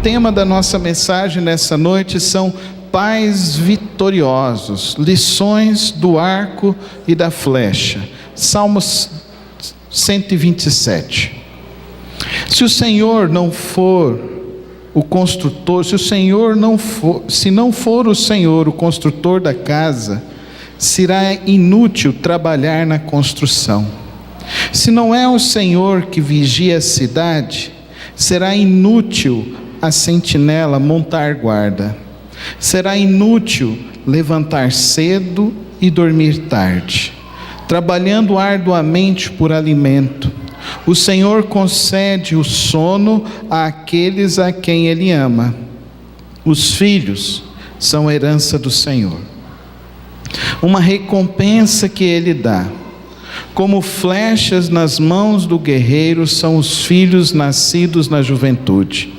tema da nossa mensagem nessa noite são pais vitoriosos, lições do arco e da flecha. Salmos 127. Se o Senhor não for o construtor, se não for o Senhor o construtor da casa, será inútil trabalhar na construção. Se não é o Senhor que vigia a cidade, será inútil a sentinela montar guarda. Será inútil levantar cedo e dormir tarde, trabalhando arduamente por alimento. O Senhor concede o sono àqueles a quem Ele ama. Os filhos são herança do Senhor, uma recompensa que Ele dá. Como flechas nas mãos do guerreiro são os filhos nascidos na juventude.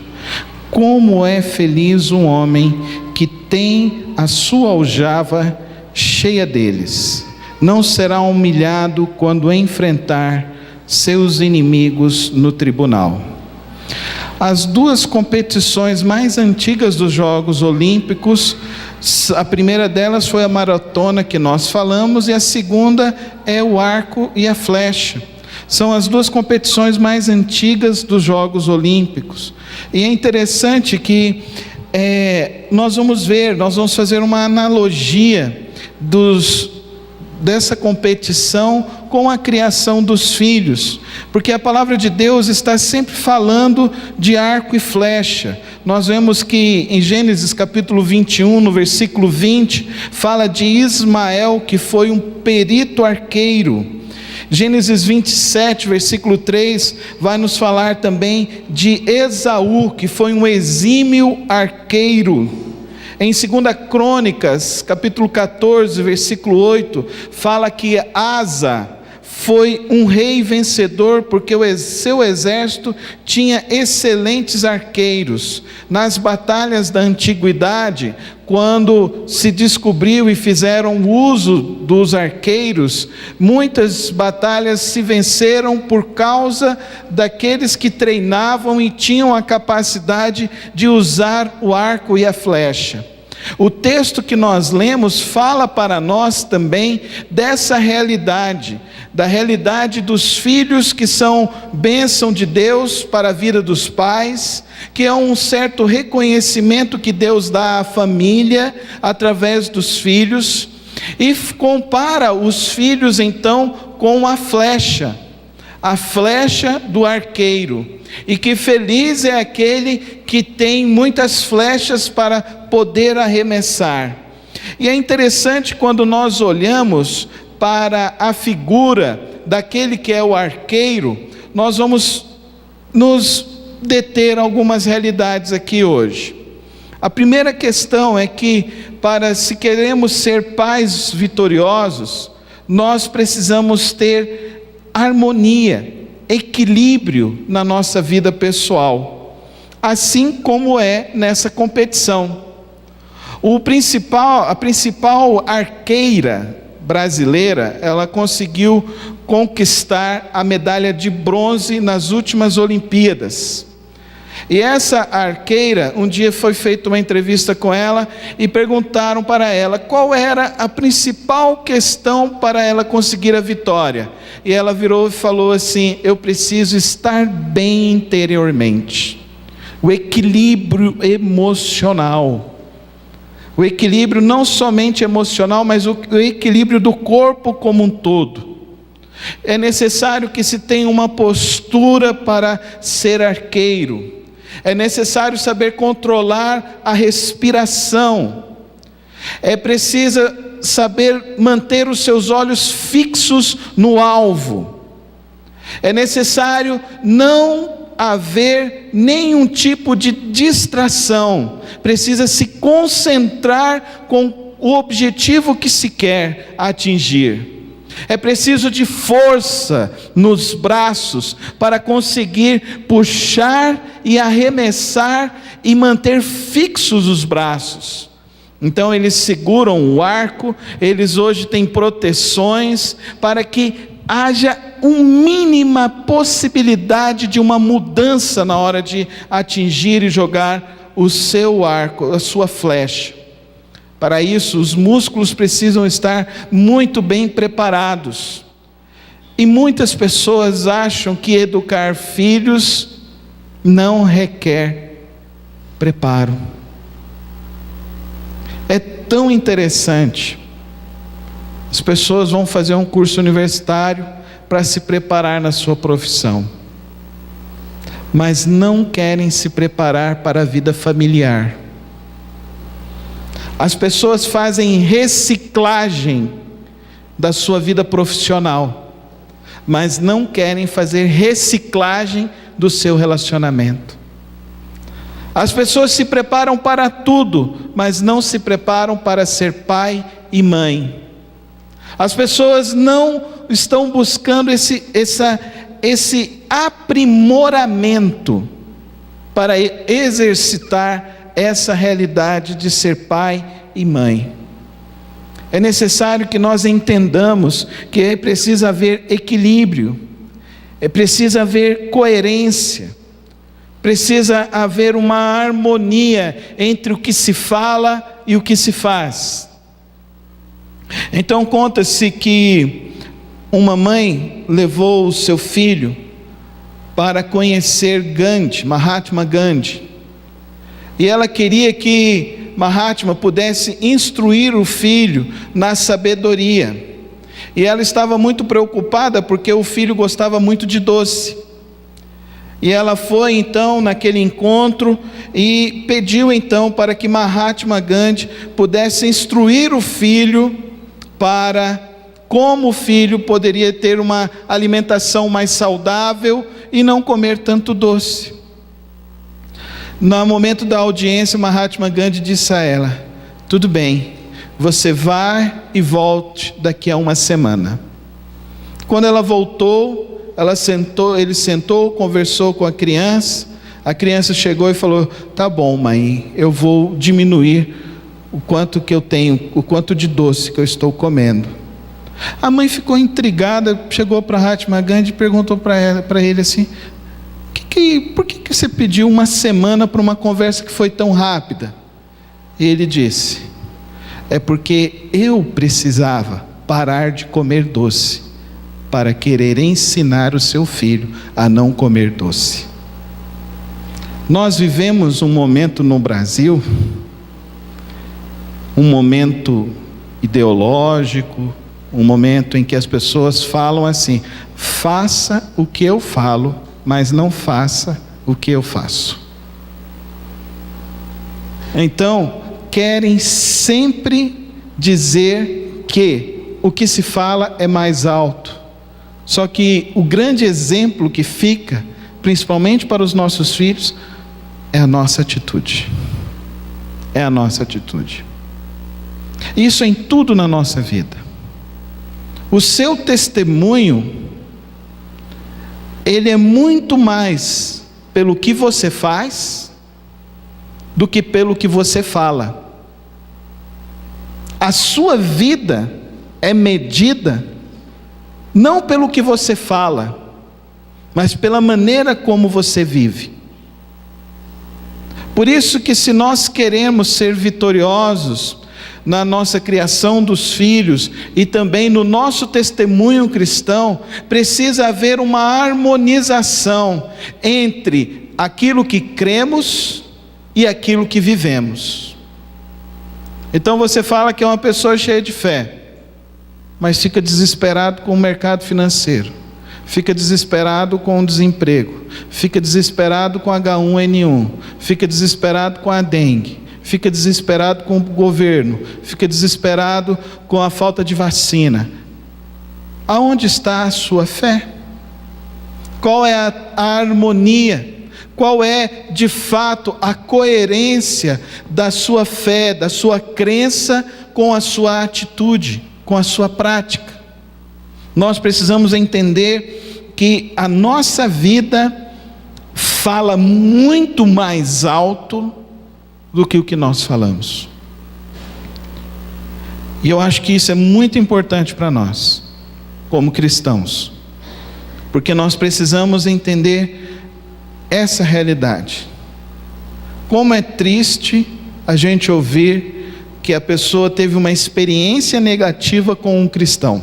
Como é feliz um homem que tem a sua aljava cheia deles. Não será humilhado quando enfrentar seus inimigos no tribunal. As duas competições mais antigas dos Jogos Olímpicos, a primeira delas foi a maratona que nós falamos, e a segunda é o arco e a flecha. São as duas competições mais antigas dos Jogos Olímpicos. E é interessante que nós vamos fazer uma analogia dessa competição com a criação dos filhos, porque a palavra de Deus está sempre falando de arco e flecha. Nós vemos que em Gênesis capítulo 21, no versículo 20, fala de Ismael, que foi um perito arqueiro. Gênesis 27, versículo 3, vai nos falar também de Esaú, que foi um exímio arqueiro. Em 2 Crônicas, capítulo 14, versículo 8, fala que Asa foi um rei vencedor, porque o seu exército tinha excelentes arqueiros. Nas batalhas da antiguidade, quando se descobriu e fizeram uso dos arqueiros, muitas batalhas se venceram por causa daqueles que treinavam e tinham a capacidade de usar o arco e a flecha. O texto que nós lemos fala para nós também dessa realidade, da realidade dos filhos que são bênção de Deus para a vida dos pais, que é um certo reconhecimento que Deus dá à família através dos filhos, e compara os filhos então com a flecha do arqueiro, e que feliz é aquele que tem muitas flechas para poder arremessar. E é interessante quando nós olhamos para a figura daquele que é o arqueiro, nós vamos nos deter algumas realidades aqui hoje. A primeira questão é que, se queremos ser pais vitoriosos, nós precisamos ter harmonia, equilíbrio na nossa vida pessoal, assim como é nessa competição. A principal arqueira brasileira, ela conseguiu conquistar a medalha de bronze nas últimas Olimpíadas. E essa arqueira, um dia foi feita uma entrevista com ela e perguntaram para ela qual era a principal questão para ela conseguir a vitória. E ela virou e falou assim: eu preciso estar bem interiormente. O equilíbrio emocional. O equilíbrio não somente emocional, mas o equilíbrio do corpo como um todo. É necessário que se tenha uma postura para ser arqueiro. É necessário saber controlar a respiração. É preciso saber manter os seus olhos fixos no alvo. É necessário não haver nenhum tipo de distração. Precisa se concentrar com o objetivo que se quer atingir. É preciso de força nos braços para conseguir puxar e arremessar e manter fixos os braços. Então eles seguram o arco, eles hoje têm proteções para que haja uma mínima possibilidade de uma mudança na hora de atingir e jogar o seu arco, a sua flecha. Para isso, os músculos precisam estar muito bem preparados. E muitas pessoas acham que educar filhos não requer preparo. É tão interessante. As pessoas vão fazer um curso universitário para se preparar na sua profissão, mas não querem se preparar para a vida familiar. As pessoas fazem reciclagem da sua vida profissional, mas não querem fazer reciclagem do seu relacionamento. As pessoas se preparam para tudo, mas não se preparam para ser pai e mãe. As pessoas não estão buscando esse aprimoramento para exercitar essa realidade de ser pai e mãe. É necessário que nós entendamos que é preciso haver equilíbrio, é preciso haver coerência, precisa haver uma harmonia entre o que se fala e o que se faz. Então conta-se que uma mãe levou o seu filho para conhecer Gandhi, Mahatma Gandhi, e ela queria que Mahatma pudesse instruir o filho na sabedoria, e ela estava muito preocupada porque o filho gostava muito de doce, e ela foi então naquele encontro e pediu então para que Mahatma Gandhi pudesse instruir o filho para como o filho poderia ter uma alimentação mais saudável e não comer tanto doce. No momento da audiência, Mahatma Gandhi disse a ela: tudo bem, você vai e volte daqui a uma semana. Quando ela voltou, ele sentou, conversou com a criança chegou e falou: tá bom, mãe, eu vou diminuir o quanto que eu tenho, o quanto de doce que eu estou comendo. A mãe ficou intrigada, chegou para Mahatma Gandhi e perguntou para ele assim: por que você pediu uma semana para uma conversa que foi tão rápida? E ele disse: é porque eu precisava parar de comer doce para querer ensinar o seu filho a não comer doce. Nós vivemos um momento no Brasil, um momento ideológico, um momento em que as pessoas falam assim: faça o que eu falo, mas não faça o que eu faço. Então, querem sempre dizer que o que se fala é mais alto. Só que o grande exemplo que fica, principalmente para os nossos filhos, é a nossa atitude. É a nossa atitude. Isso em tudo na nossa vida. O seu testemunho, ele é muito mais pelo que você faz do que pelo que você fala. A sua vida é medida não pelo que você fala, mas pela maneira como você vive. Por isso que, se nós queremos ser vitoriosos na nossa criação dos filhos e também no nosso testemunho cristão, precisa haver uma harmonização entre aquilo que cremos e aquilo que vivemos. Então você fala que é uma pessoa cheia de fé, mas fica desesperado com o mercado financeiro, fica desesperado com o desemprego, fica desesperado com H1N1, fica desesperado com a dengue, fica desesperado com o governo, fica desesperado com a falta de vacina. Aonde está a sua fé? Qual é a harmonia? Qual é de fato a coerência da sua fé, da sua crença com a sua atitude, com a sua prática? Nós precisamos entender que a nossa vida fala muito mais alto do que o que nós falamos. E eu acho que isso é muito importante para nós. como cristãos, porque nós precisamos entender essa realidade. Como é triste a gente ouvir que a pessoa teve uma experiência negativa com um cristão.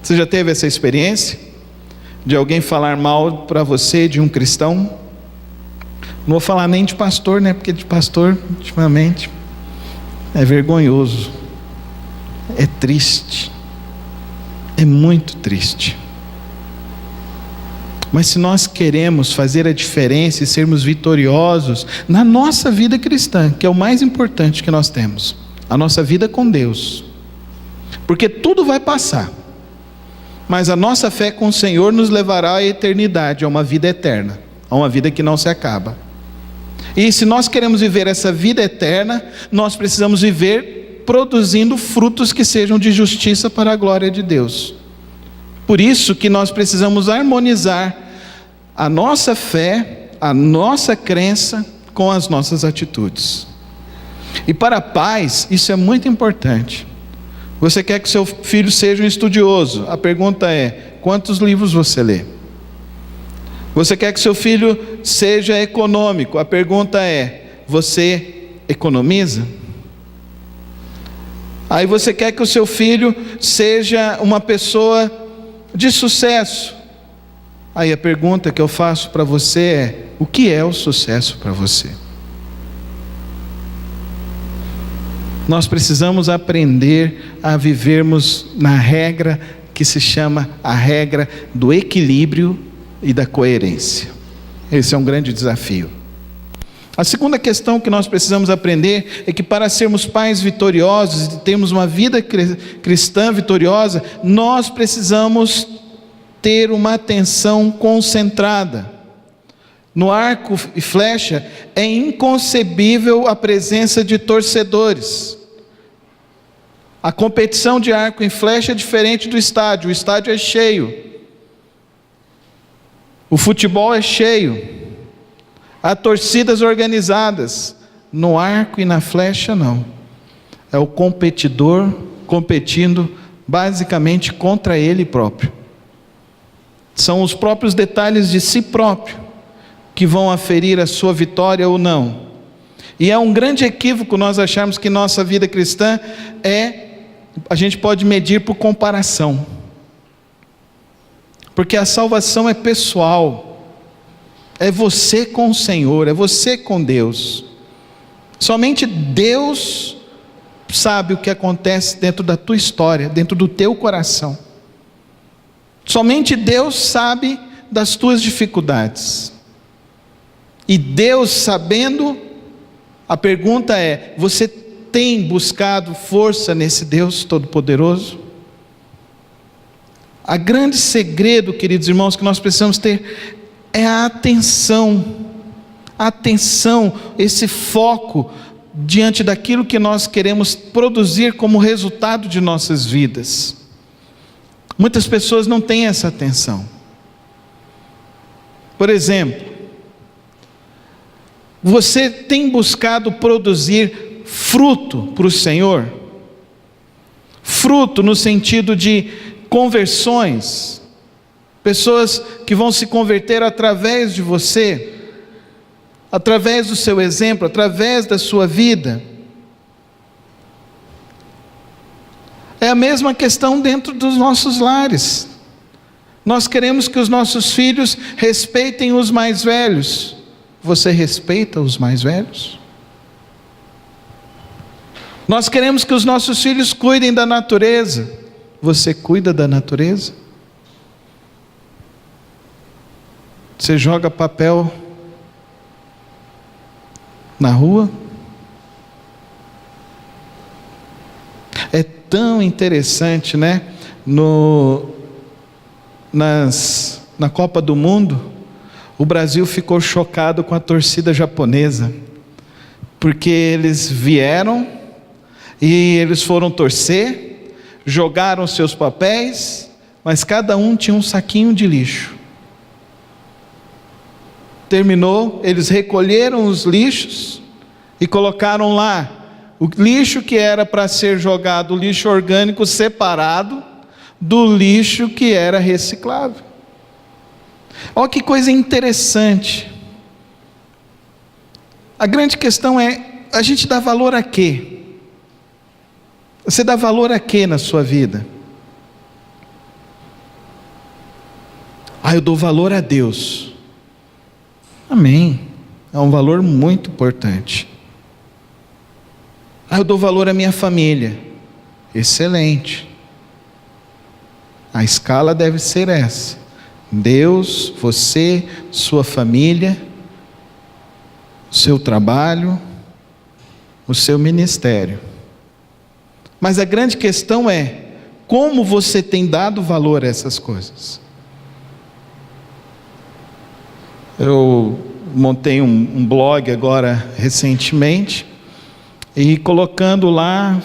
Você já teve essa experiência? De alguém falar mal para você de um cristão? Não vou falar nem de pastor, né? Porque de pastor, ultimamente, é vergonhoso. É triste. É muito triste. Mas se nós queremos fazer a diferença e sermos vitoriosos na nossa vida cristã, que é o mais importante que nós temos, a nossa vida com Deus, porque tudo vai passar, mas a nossa fé com o Senhor nos levará à eternidade, a uma vida eterna, a uma vida que não se acaba. E se nós queremos viver essa vida eterna, nós precisamos viver produzindo frutos que sejam de justiça para a glória de Deus. Por isso que nós precisamos harmonizar a nossa fé, a nossa crença com as nossas atitudes. E para pais, isso é muito importante. Você quer que seu filho seja um estudioso? A pergunta é: quantos livros você lê? Você quer que seu filho seja econômico? A pergunta é: você economiza? Aí você quer que o seu filho seja uma pessoa de sucesso? Aí a pergunta que eu faço para você é: o que é o sucesso para você? Nós precisamos aprender a vivermos na regra que se chama a regra do equilíbrio e da coerência. Esse é um grande desafio. A segunda questão que nós precisamos aprender é que para sermos pais vitoriosos e termos uma vida cristã vitoriosa, nós precisamos ter uma atenção concentrada. No arco e flecha é inconcebível a presença de torcedores. A competição de arco e flecha é diferente do estádio. O estádio é cheio. O futebol é cheio. Há torcidas organizadas. No arco e na flecha não. É o competidor competindo basicamente contra ele próprio. São os próprios detalhes de si próprio que vão aferir a sua vitória ou não. E é um grande equívoco nós acharmos que nossa vida cristã a gente pode medir por comparação, porque a salvação é pessoal, é você com o Senhor, é você com Deus. Somente Deus sabe o que acontece dentro da tua história, dentro do teu coração. Somente Deus sabe das tuas dificuldades. E Deus sabendo, a pergunta é: você tem buscado força nesse Deus Todo-Poderoso? O grande segredo, queridos irmãos, que nós precisamos ter é a atenção, esse foco diante daquilo que nós queremos produzir como resultado de nossas vidas. Muitas pessoas não têm essa atenção. Por exemplo, você tem buscado produzir fruto para o Senhor? Fruto no sentido de conversões, pessoas que vão se converter através de você, através do seu exemplo, através da sua vida. É a mesma questão dentro dos nossos lares. Nós queremos que os nossos filhos respeitem os mais velhos. Você respeita os mais velhos? Nós queremos que os nossos filhos cuidem da natureza. Você cuida da natureza? Você joga papel na rua? É tão interessante, né? Na Copa do Mundo, o Brasil ficou chocado com a torcida japonesa, porque eles vieram e eles foram torcer, jogaram seus papéis, mas cada um tinha um saquinho de lixo. Terminou, eles recolheram os lixos e colocaram lá o lixo que era para ser jogado, o lixo orgânico separado, do lixo que era reciclável. Olha que coisa interessante. A grande questão é, a gente dá valor a quê? Você dá valor a quê na sua vida? Eu dou valor a Deus. Amém. É um valor muito importante. Eu dou valor à minha família. Excelente. A escala deve ser essa: Deus, você, sua família, o seu trabalho, o seu ministério. Mas a grande questão é, como você tem dado valor a essas coisas? Eu montei um blog agora recentemente, e colocando lá,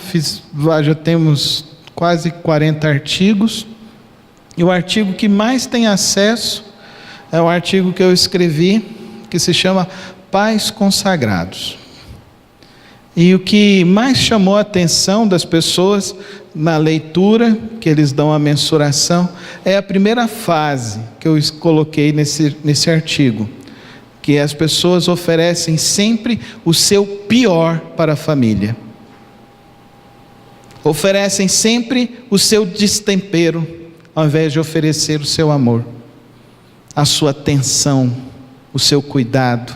já temos quase 40 artigos, e o artigo que mais tem acesso é o artigo que eu escrevi, que se chama Pais Consagrados. E o que mais chamou a atenção das pessoas na leitura, que eles dão a mensuração, é a primeira fase que eu coloquei nesse artigo, que as pessoas oferecem sempre o seu pior para a família. Oferecem sempre o seu destempero, ao invés de oferecer o seu amor, a sua atenção, o seu cuidado.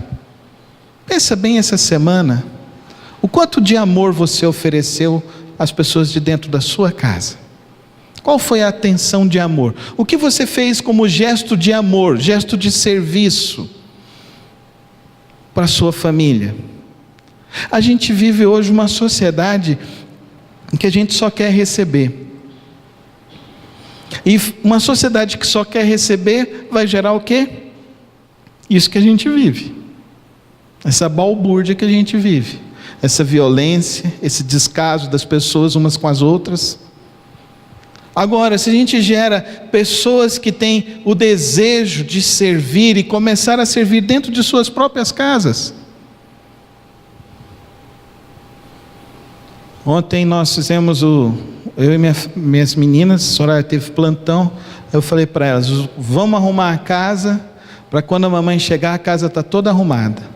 Pensa bem essa semana, o quanto de amor você ofereceu às pessoas de dentro da sua casa? Qual foi a atenção de amor? O que você fez como gesto de amor, gesto de serviço para a sua família? A gente vive hoje uma sociedade em que a gente só quer receber. E uma sociedade que só quer receber vai gerar o quê? Isso que a gente vive. Essa balbúrdia que a gente vive. Essa violência, esse descaso das pessoas umas com as outras. Agora, se a gente gera pessoas que têm o desejo de servir e começar a servir dentro de suas próprias casas. Ontem nós fizemos eu e minhas meninas, a Soraya teve plantão, eu falei para elas, vamos arrumar a casa, para quando a mamãe chegar, a casa está toda arrumada.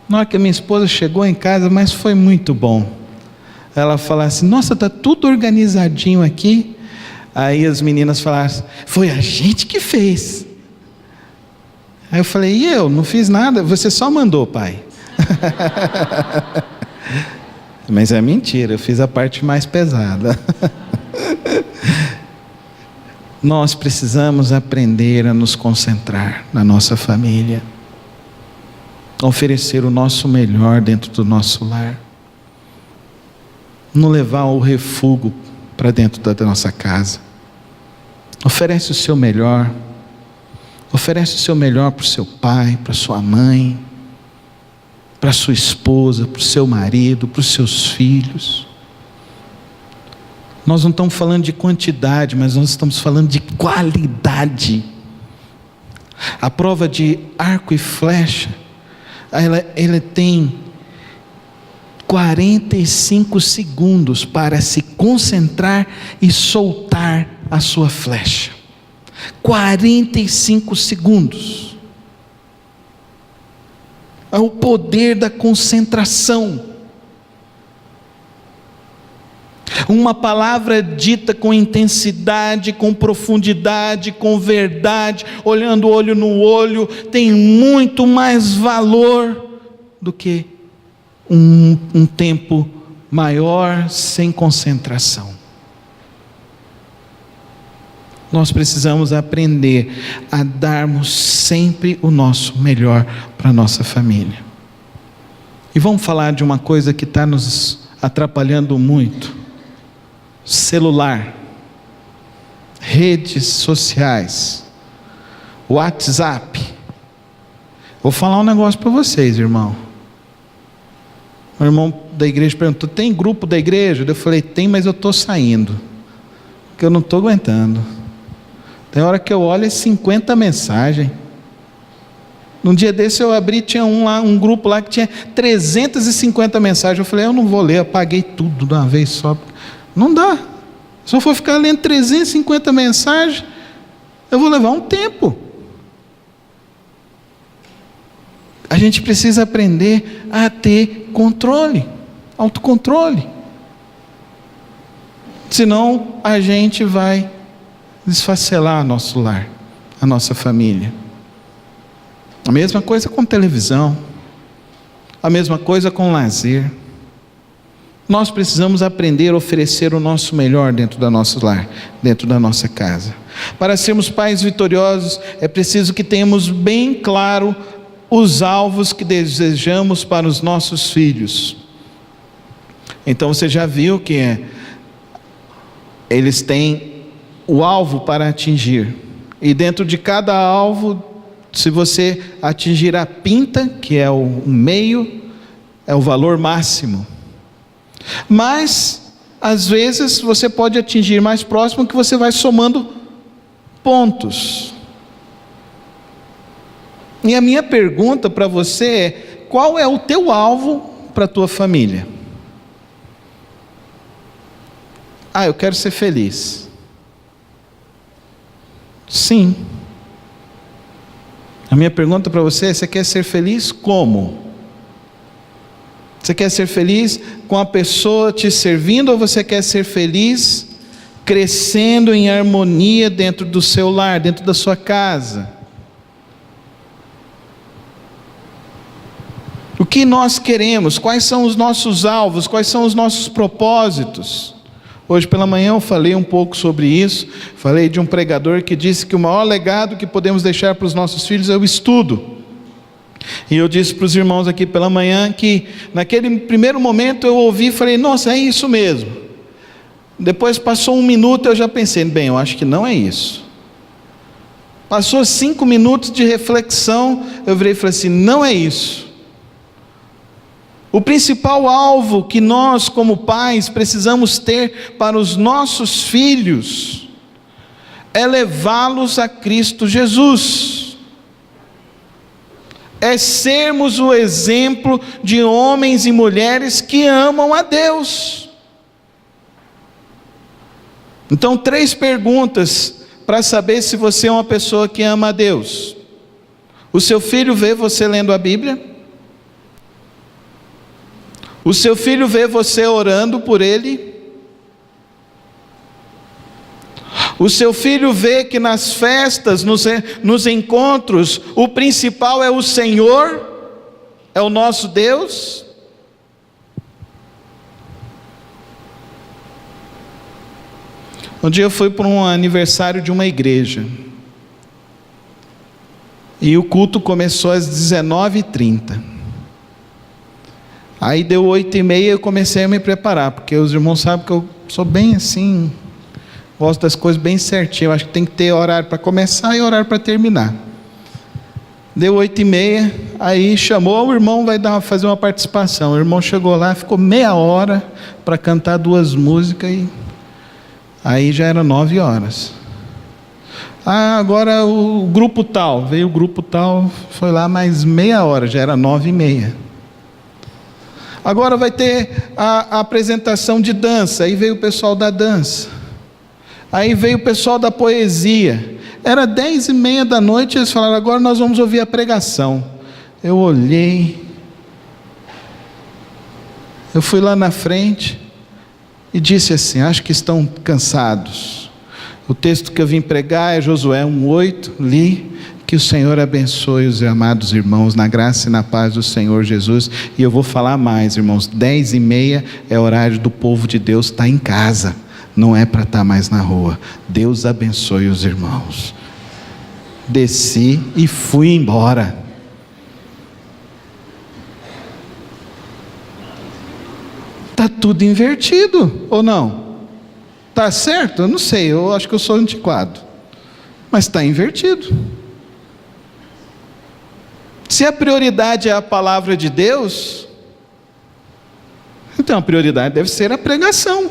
Na hora que a minha esposa chegou em casa, mas foi muito bom. Ela falou assim, nossa, está tudo organizadinho aqui. Aí as meninas falaram assim, foi a gente que fez. Aí eu falei, e eu? Não fiz nada, você só mandou, pai. Mas é mentira, eu fiz a parte mais pesada. Nós precisamos aprender a nos concentrar na nossa família, oferecer o nosso melhor dentro do nosso lar, não levar o refúgio para dentro da nossa casa. Oferece o seu melhor, oferece o seu melhor para o seu pai, para a sua mãe, para a sua esposa, para o seu marido, para os seus filhos. Nós não estamos falando de quantidade, mas nós estamos falando de qualidade. A prova de arco e flecha, ela tem 45 segundos para se concentrar e soltar a sua flecha. 45 segundos. É o poder da concentração. Uma palavra dita com intensidade, com profundidade, com verdade, olhando olho no olho, tem muito mais valor do que um tempo maior sem concentração. Nós precisamos aprender a darmos sempre o nosso melhor para a nossa família. E vamos falar de uma coisa que está nos atrapalhando muito: celular, redes sociais, WhatsApp. Vou falar um negócio para vocês, irmão. O irmão da igreja perguntou, tem grupo da igreja? Eu falei, tem, mas eu estou saindo, porque eu não estou aguentando. Tem hora que eu olho e 50 mensagens. Num dia desse eu abri, tinha um grupo lá que tinha 350 mensagens. Eu falei, eu não vou ler, apaguei tudo de uma vez só. Não dá. Se eu for ficar lendo 350 mensagens, eu vou levar um tempo. A gente precisa aprender a ter controle, autocontrole. Senão a gente vai desfacelar nosso lar, a nossa família. A mesma coisa com televisão, a mesma coisa com lazer. Nós precisamos aprender a oferecer o nosso melhor dentro do nosso lar, dentro da nossa casa. Para sermos pais vitoriosos, é preciso que tenhamos bem claro os alvos que desejamos para os nossos filhos. Então você já viu que eles têm o alvo para atingir. E dentro de cada alvo, se você atingir a pinta, que é o meio, é o valor máximo. Mas, às vezes, você pode atingir mais próximo, que você vai somando pontos. E a minha pergunta para você é: qual é o teu alvo para a tua família? Eu quero ser feliz. Sim. A minha pergunta para você é: você quer ser feliz como? Você quer ser feliz com a pessoa te servindo, ou você quer ser feliz crescendo em harmonia dentro do seu lar, dentro da sua casa? O que nós queremos? Quais são os nossos alvos? Quais são os nossos propósitos? Hoje pela manhã eu falei um pouco sobre isso. Falei de um pregador que disse que o maior legado que podemos deixar para os nossos filhos é o estudo. E eu disse para os irmãos aqui pela manhã que naquele primeiro momento eu ouvi e falei: nossa, é isso mesmo. Depois passou 1 minuto, eu já pensei: bem, eu acho que não é isso. Passou 5 minutos de reflexão, eu virei e falei assim: não é isso. O principal alvo que nós como pais precisamos ter para os nossos filhos é levá-los a Cristo Jesus. É sermos o exemplo de homens e mulheres que amam a Deus. Então, 3 perguntas para saber se você é uma pessoa que ama a Deus. O seu filho vê você lendo a Bíblia? O seu filho vê você orando por ele? O seu filho vê que nas festas, nos encontros, o principal é o Senhor, é o nosso Deus? Um dia eu fui para um aniversário de uma igreja, e o culto começou às 19h30, aí deu 8h30 e eu comecei a me preparar, porque os irmãos sabem que eu sou bem assim, gosto das coisas bem certinho. Eu acho que tem que ter horário para começar e horário para terminar. Deu 8h30, aí chamou, o irmão vai fazer uma participação. O irmão chegou lá, ficou meia hora para cantar 2 músicas, e aí já era 9h. Agora o grupo tal, veio o grupo tal, foi lá mais meia hora, já era 9h30. Agora vai ter a apresentação de dança, aí veio o pessoal da dança. Aí veio o pessoal da poesia. Era 10h30 da noite, eles falaram: agora nós vamos ouvir a pregação. Eu olhei, eu fui lá na frente e disse assim: acho que estão cansados. O texto que eu vim pregar é Josué 1:8, li. Que o Senhor abençoe os amados irmãos na graça e na paz do Senhor Jesus. E eu vou falar mais, irmãos: 10h30 é horário do povo de Deus estar em casa, não é para estar mais na rua. Deus abençoe os irmãos. Desci e fui embora. Está tudo invertido, ou não? Está certo? Eu não sei, eu acho que eu sou antiquado, mas está invertido. Se a prioridade é a palavra de Deus, então a prioridade deve ser a pregação.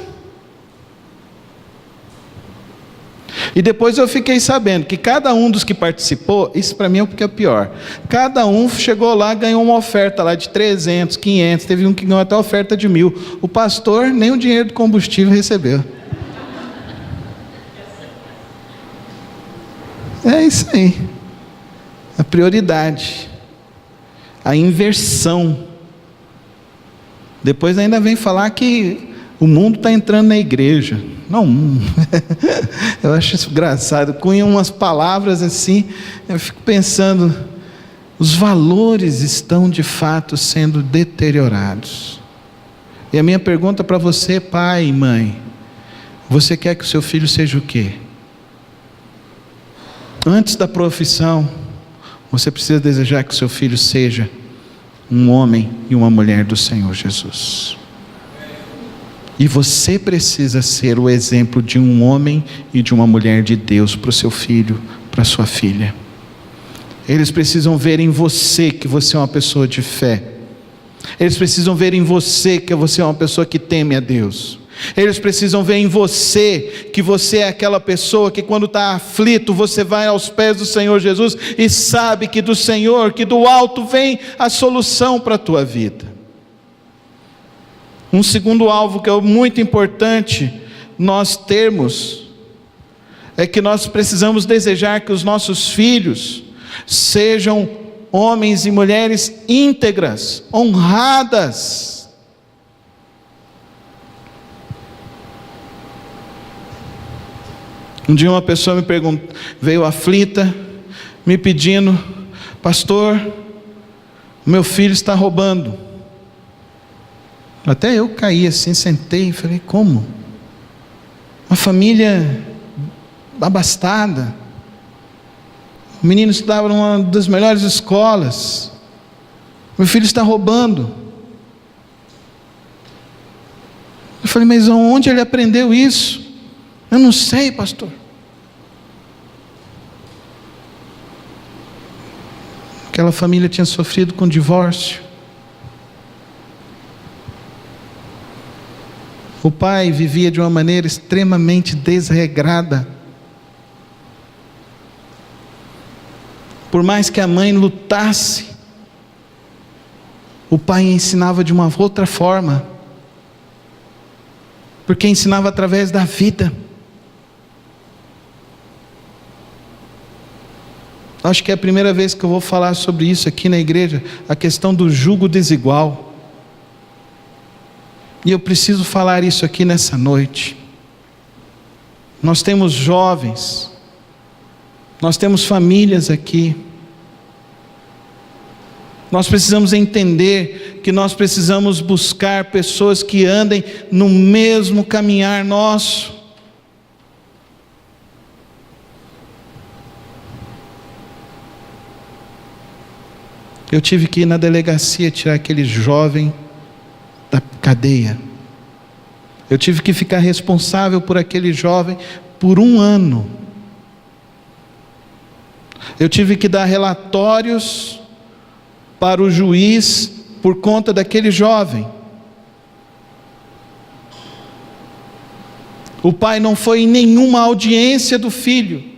E depois eu fiquei sabendo que cada um dos que participou, isso para mim é o que é pior, cada um chegou lá, ganhou uma oferta lá de 300, 500, teve um que ganhou até oferta de 1.000. O pastor nem o dinheiro do combustível recebeu. É isso aí. A prioridade. A inversão. Depois ainda vem falar que o mundo está entrando na igreja. Não, eu acho isso engraçado. Com umas palavras assim, eu fico pensando, os valores estão de fato sendo deteriorados. E a minha pergunta para você, pai e mãe, você quer que o seu filho seja o quê? Antes da profissão, você precisa desejar que o seu filho seja um homem e uma mulher do Senhor Jesus. E você precisa ser o exemplo de um homem e de uma mulher de Deus para o seu filho, para a sua filha. Eles precisam ver em você que você é uma pessoa de fé. Eles precisam ver em você que você é uma pessoa que teme a Deus. Eles precisam ver em você que você é aquela pessoa que quando está aflito, você vai aos pés do Senhor Jesus e sabe que do Senhor, que do alto vem a solução para a tua vida. Um segundo alvo que é muito importante nós termos, é que nós precisamos desejar que os nossos filhos sejam homens e mulheres íntegras, honradas. Um dia uma pessoa veio aflita, me pedindo: pastor, meu filho está roubando. Até eu caí assim, sentei e falei: como? Uma família abastada, o menino estudava numa das melhores escolas, meu filho está roubando. Eu falei: mas onde ele aprendeu isso? Eu não sei, pastor. Aquela família tinha sofrido com divórcio. O pai vivia de uma maneira extremamente desregrada. Por mais que a mãe lutasse, o pai ensinava de uma outra forma, porque ensinava através da vida. Acho que é a primeira vez que eu vou falar sobre isso aqui na igreja, a questão do jugo desigual. E eu preciso falar isso aqui nessa noite. Nós temos jovens, nós temos famílias aqui. Nós precisamos entender que nós precisamos buscar pessoas que andem no mesmo caminhar nosso. Eu tive que ir na delegacia tirar aquele jovem da cadeia. Eu tive que ficar responsável por aquele jovem por 1 ano. Eu tive que dar relatórios para o juiz por conta daquele jovem. O pai não foi em nenhuma audiência do filho,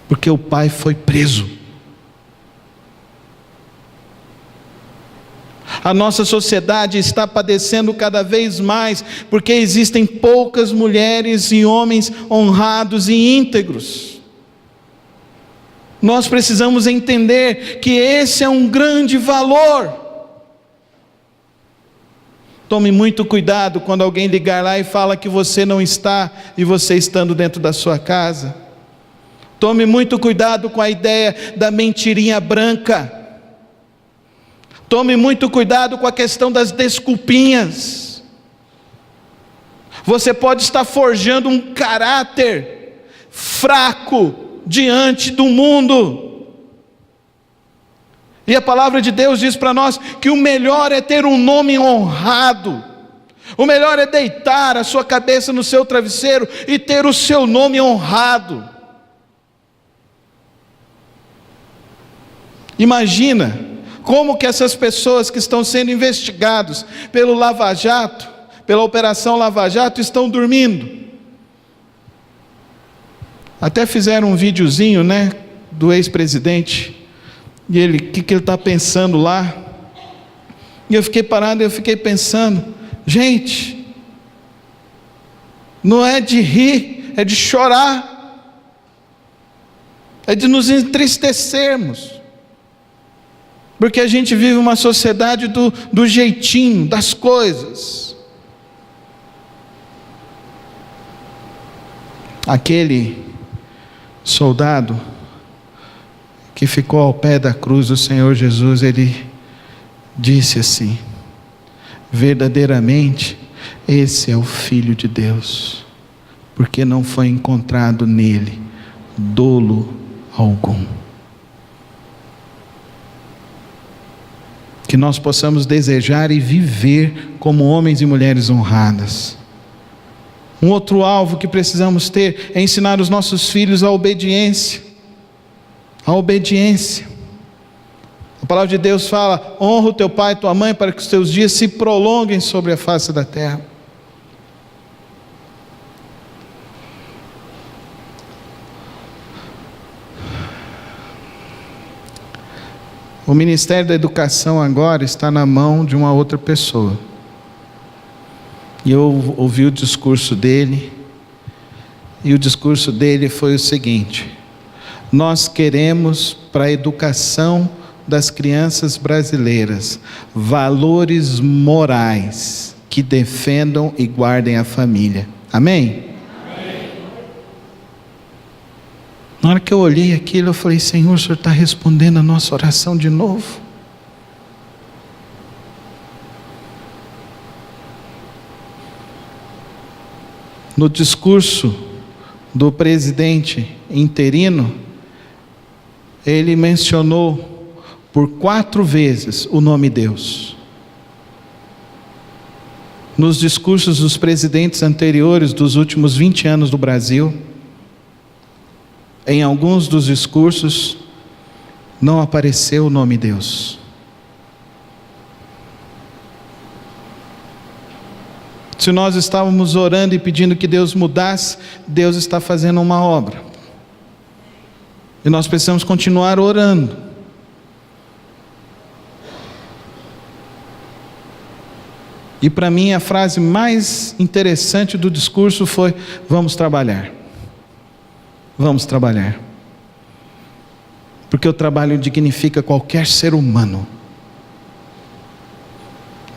porque o pai foi preso. A nossa sociedade está padecendo cada vez mais, porque existem poucas mulheres e homens honrados e íntegros. Nós precisamos entender que esse é um grande valor. Tome muito cuidado quando alguém ligar lá e fala que você não está, e você estando dentro da sua casa. Tome muito cuidado com a ideia da mentirinha branca. Tome muito cuidado com a questão das desculpinhas. Você pode estar forjando um caráter fraco diante do mundo. E a palavra de Deus diz para nós que o melhor é ter um nome honrado. O melhor é deitar a sua cabeça no seu travesseiro e ter o seu nome honrado. Imagina como que essas pessoas que estão sendo investigados pelo Lava Jato, pela Operação Lava Jato, estão dormindo. Até fizeram um videozinho, né, do ex-presidente, e ele, o que ele está pensando lá, e eu fiquei parado, eu fiquei pensando, gente, não é de rir, é de chorar, é de nos entristecermos, porque a gente vive uma sociedade do jeitinho, das coisas. Aquele soldado que ficou ao pé da cruz do Senhor Jesus, ele disse assim: verdadeiramente esse é o Filho de Deus, porque não foi encontrado nele dolo algum. Que nós possamos desejar e viver como homens e mulheres honradas. Um outro alvo que precisamos ter é ensinar os nossos filhos a obediência. A obediência. A palavra de Deus fala: honra o teu pai e tua mãe, para que os teus dias se prolonguem sobre a face da terra. O Ministério da Educação agora está na mão de uma outra pessoa. E eu ouvi o discurso dele, e o discurso dele foi o seguinte: nós queremos para a educação das crianças brasileiras valores morais que defendam e guardem a família. Amém? Na hora que eu olhei aquilo, eu falei: Senhor, o Senhor está respondendo a nossa oração de novo? No discurso do presidente interino, ele mencionou por 4 vezes o nome Deus. Nos discursos dos presidentes anteriores dos últimos 20 anos do Brasil, em alguns dos discursos, não apareceu o nome Deus. Se nós estávamos orando e pedindo que Deus mudasse, Deus está fazendo uma obra. E nós precisamos continuar orando. E para mim a frase mais interessante do discurso foi: vamos trabalhar. Vamos trabalhar. Porque o trabalho dignifica qualquer ser humano.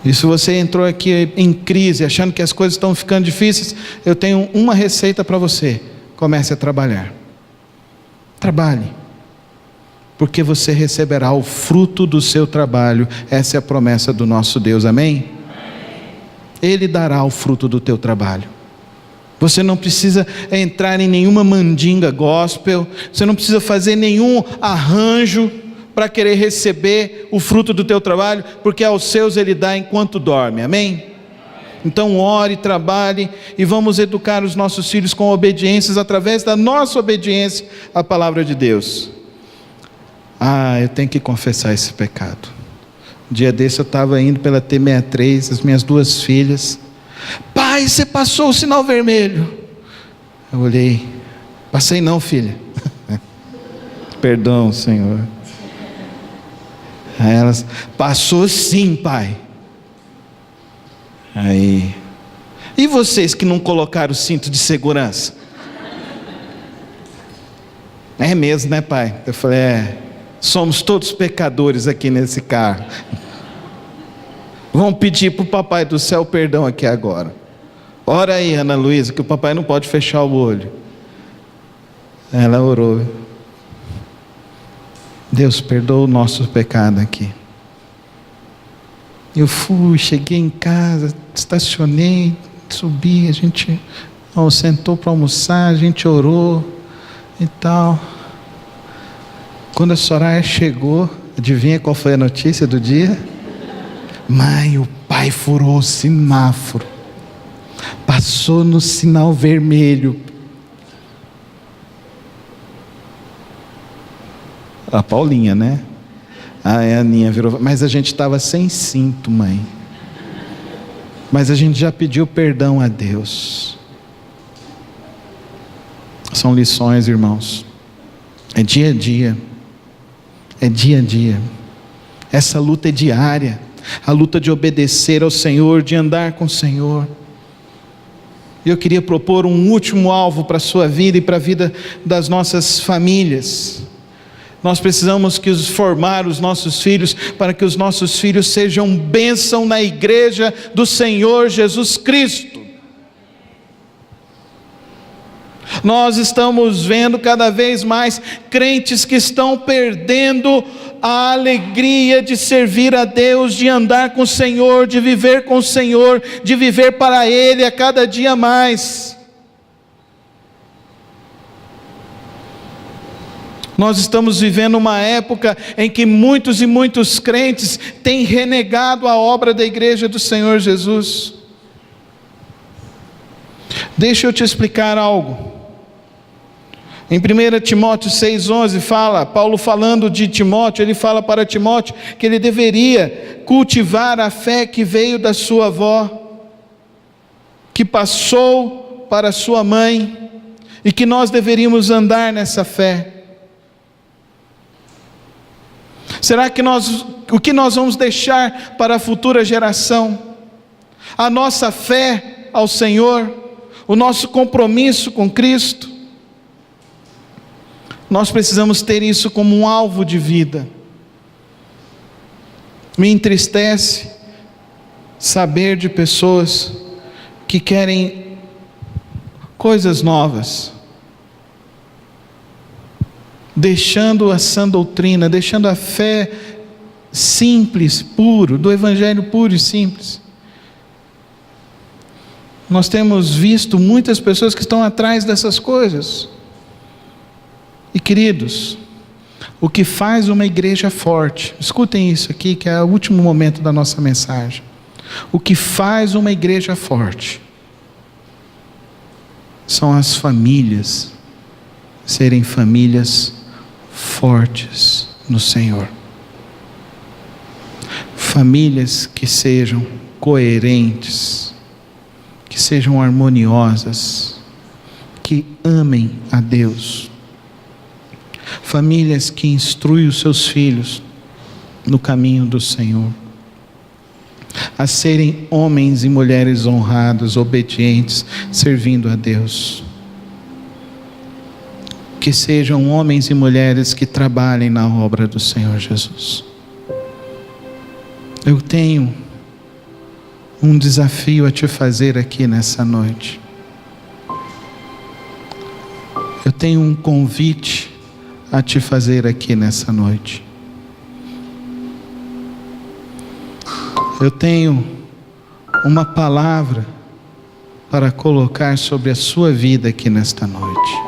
E se você entrou aqui em crise, achando que as coisas estão ficando difíceis, eu tenho uma receita para você: comece a trabalhar. Trabalhe, porque você receberá o fruto do seu trabalho. Essa é a promessa do nosso Deus, amém? Ele dará o fruto do teu trabalho. Você não precisa entrar em nenhuma mandinga gospel, você não precisa fazer nenhum arranjo para querer receber o fruto do teu trabalho, porque aos seus ele dá enquanto dorme, amém? Então ore, trabalhe, e vamos educar os nossos filhos com obediências, através da nossa obediência à palavra de Deus. Eu tenho que confessar esse pecado. Um dia desse eu estava indo pela T63, as minhas 2 filhas: pai, você passou o sinal vermelho. Eu olhei: passei não, filha. Perdão, Senhor. Aí elas: passou sim, pai. Aí: e vocês que não colocaram o cinto de segurança? É mesmo, né, pai? Eu falei: somos todos pecadores aqui nesse carro. Vamos pedir para o papai do céu perdão aqui agora. Ora aí, Ana Luísa, que o papai não pode fechar o olho. Ela orou: Deus, perdoa o nosso pecado aqui. Eu fui, cheguei em casa, estacionei, subi, a gente sentou para almoçar, a gente orou e tal. Quando a Soraya chegou, adivinha qual foi a notícia do dia? Mãe, o pai furou o semáforo, passou no sinal vermelho. A Paulinha, né? A Aninha virou: mas a gente estava sem cinto, mãe. Mas a gente já pediu perdão a Deus. São lições, irmãos. É dia a dia. É dia a dia. Essa luta é diária. A luta de obedecer ao Senhor, de andar com o Senhor. E eu queria propor um último alvo para a sua vida e para a vida das nossas famílias. Nós precisamos formar os nossos filhos, para que os nossos filhos sejam bênção na igreja do Senhor Jesus Cristo. Nós estamos vendo cada vez mais crentes que estão perdendo a alegria de servir a Deus, de andar com o Senhor, de viver com o Senhor, de viver para Ele a cada dia mais. Nós estamos vivendo uma época em que muitos e muitos crentes têm renegado a obra da igreja do Senhor Jesus. Deixa eu te explicar algo. Em 1 Timóteo 6,11 Paulo falando de Timóteo, ele fala para Timóteo que ele deveria cultivar a fé que veio da sua avó, que passou para sua mãe, e que nós deveríamos andar nessa fé. Será que o que nós vamos deixar para a futura geração? A nossa fé ao Senhor, o nosso compromisso com Cristo? Nós precisamos ter isso como um alvo de vida. Me entristece saber de pessoas que querem coisas novas, deixando a sã doutrina, deixando a fé simples, puro, do evangelho puro e simples. Nós temos visto muitas pessoas que estão atrás dessas coisas. E queridos, o que faz uma igreja forte, escutem isso aqui que é o último momento da nossa mensagem. O que faz uma igreja forte são as famílias serem famílias fortes no Senhor. Famílias que sejam coerentes, que sejam harmoniosas, que amem a Deus. Famílias que instruem os seus filhos no caminho do Senhor, a serem homens e mulheres honrados, obedientes, servindo a Deus. Que sejam homens e mulheres que trabalhem na obra do Senhor Jesus. Eu tenho um desafio a te fazer aqui nessa noite. Eu tenho um convite a te fazer aqui nessa noite. Eu tenho uma palavra para colocar sobre a sua vida aqui nesta noite.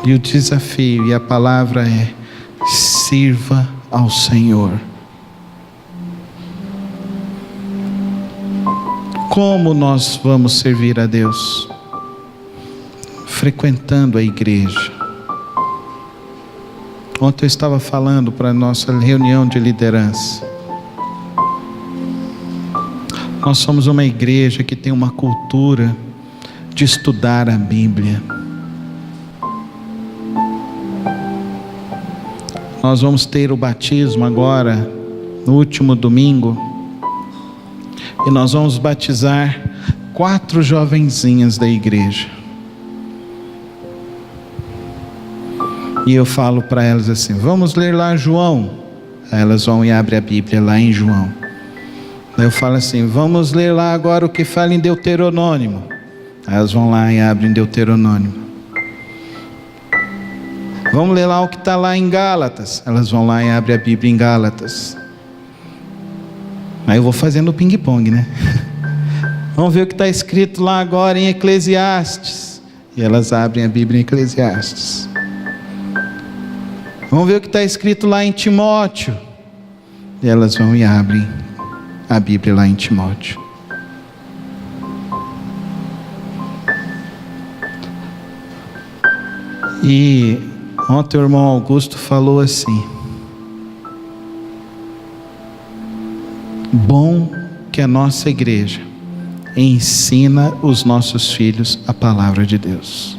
E o desafio e a palavra é: sirva ao Senhor. Como nós vamos servir a Deus? Frequentando a igreja. Ontem eu estava falando para a nossa reunião de liderança. Nós somos uma igreja que tem uma cultura de estudar a Bíblia. Nós vamos ter o batismo agora, no último domingo, e nós vamos batizar 4 jovenzinhas da igreja. E eu falo para elas assim: vamos ler lá João. Aí elas vão e abrem a Bíblia lá em João. Aí eu falo assim: vamos ler lá agora o que fala em Deuteronômio. Aí elas vão lá e abrem Deuteronômio. Vamos ler lá o que está lá em Gálatas. Elas vão lá e abrem a Bíblia em Gálatas. Aí eu vou fazendo o ping-pong, né? Vamos ver o que está escrito lá agora em Eclesiastes. E elas abrem a Bíblia em Eclesiastes. Vamos ver o que está escrito lá em Timóteo. E elas vão e abrem a Bíblia lá em Timóteo. E ontem o irmão Augusto falou assim: bom que a nossa igreja ensina os nossos filhos a palavra de Deus.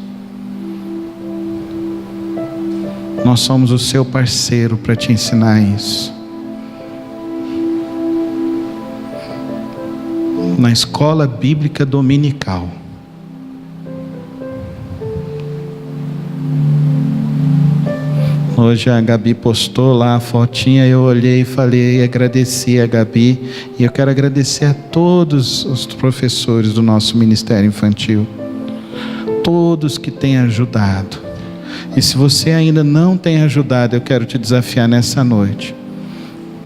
Nós somos o seu parceiro para te ensinar isso. na escola bíblica dominical. Hoje a Gabi postou lá a fotinha, eu olhei e falei, agradeci a Gabi, e eu quero agradecer a todos os professores do nosso Ministério Infantil, todos que têm ajudado. E se você ainda não tem ajudado, eu quero te desafiar nessa noite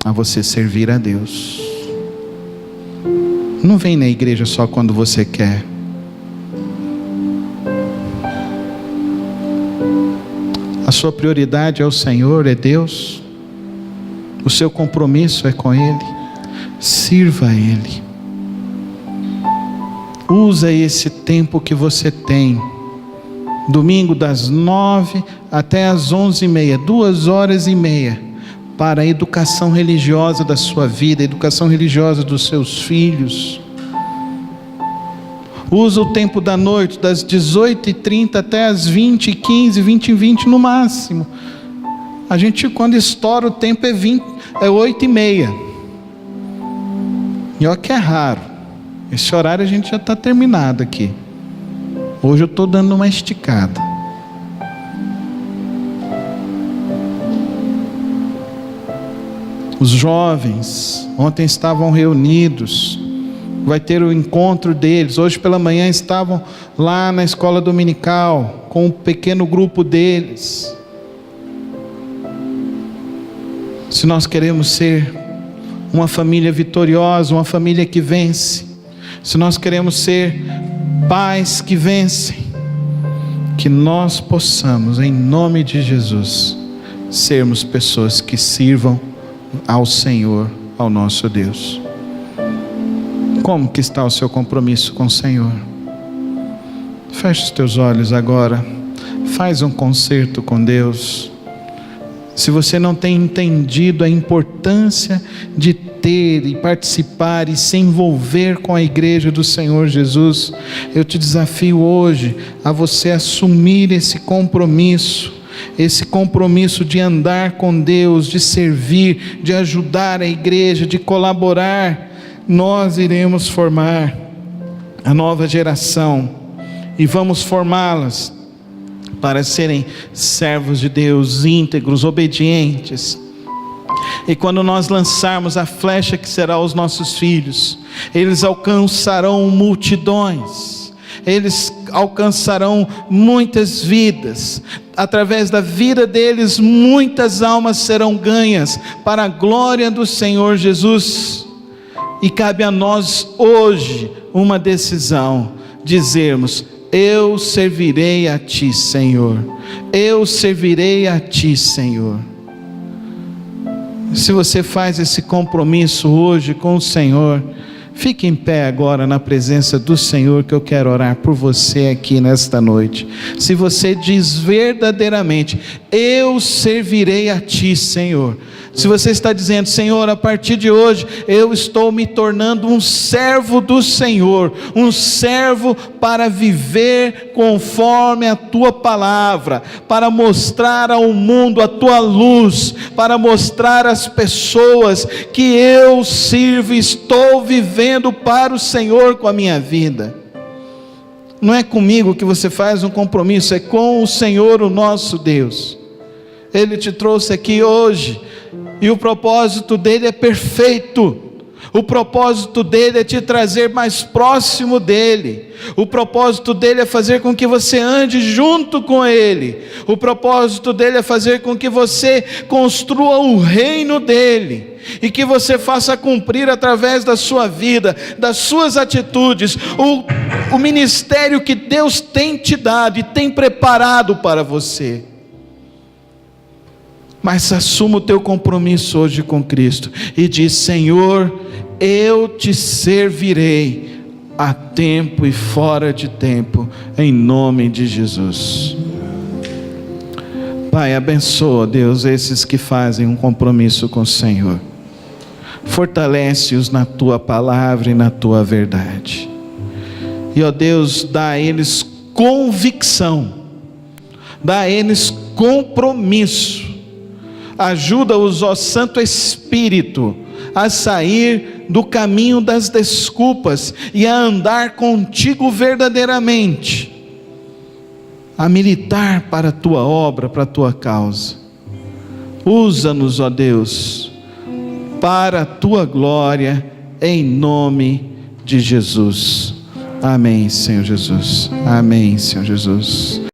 a você servir a Deus. Não vem na igreja só quando você quer. A sua prioridade é o Senhor, é Deus. O seu compromisso é com Ele. Sirva a Ele. Usa esse tempo que você tem. Domingo das 9 até as 11h30, 2h30, para a educação religiosa da sua vida, a educação religiosa dos seus filhos. Usa o tempo da noite, das 18h30 até as 20h15, 20h20 no máximo. A gente, quando estoura o tempo, é 8h30. E olha que é raro. Esse horário a gente já está terminado aqui. Hoje eu estou dando uma esticada. Os jovens, ontem estavam reunidos. Vai ter o encontro deles. Hoje pela manhã estavam lá na escola dominical, com um pequeno grupo deles. Se nós queremos ser uma família vitoriosa, uma família que vence, se nós queremos ser pais que vencem, que nós possamos, em nome de Jesus, sermos pessoas que sirvam ao Senhor, ao nosso Deus. Como que está o seu compromisso com o Senhor? Feche os teus olhos agora. Faz um concerto com Deus. Se você não tem entendido a importância de ter e participar e se envolver com a igreja do Senhor Jesus, eu te desafio hoje a você assumir esse compromisso de andar com Deus, de servir, de ajudar a igreja, de colaborar. Nós iremos formar a nova geração e vamos formá-las para serem servos de Deus, íntegros, obedientes. E quando nós lançarmos a flecha que será os nossos filhos, eles alcançarão multidões, eles alcançarão muitas vidas. Através da vida deles, muitas almas serão ganhas para a glória do Senhor Jesus. E cabe a nós hoje uma decisão, dizermos: eu servirei a Ti, Senhor. Eu servirei a Ti, Senhor. Se você faz esse compromisso hoje com o Senhor, fique em pé agora na presença do Senhor, que eu quero orar por você aqui nesta noite. Se você diz verdadeiramente: eu servirei a Ti, Senhor. Se você está dizendo: Senhor, a partir de hoje eu estou me tornando um servo do Senhor, um servo para viver conforme a Tua palavra, para mostrar ao mundo a Tua luz, para mostrar às pessoas que eu sirvo e estou vivendo para o Senhor com a minha vida. Não é comigo que você faz um compromisso, é com o Senhor, o nosso Deus. Ele te trouxe aqui hoje, e o propósito dele é perfeito. O propósito dele é te trazer mais próximo dele. O propósito dele é fazer com que você ande junto com ele. O propósito dele é fazer com que você construa o reino dele, e que você faça cumprir através da sua vida, das suas atitudes, o ministério que Deus tem te dado e tem preparado para você. Mas assuma o teu compromisso hoje com Cristo e diz: Senhor, eu te servirei a tempo e fora de tempo, em nome de Jesus. Pai, abençoa, Deus, esses que fazem um compromisso com o Senhor. Fortalece-os na Tua palavra e na Tua verdade. E, ó Deus, dá a eles convicção, dá a eles compromisso. Ajuda-os, ó Santo Espírito, a sair do caminho das desculpas e a andar contigo verdadeiramente, a militar para a tua obra, para a tua causa. Usa-nos, ó Deus, para a tua glória, em nome de Jesus. Amém, Senhor Jesus. Amém, Senhor Jesus.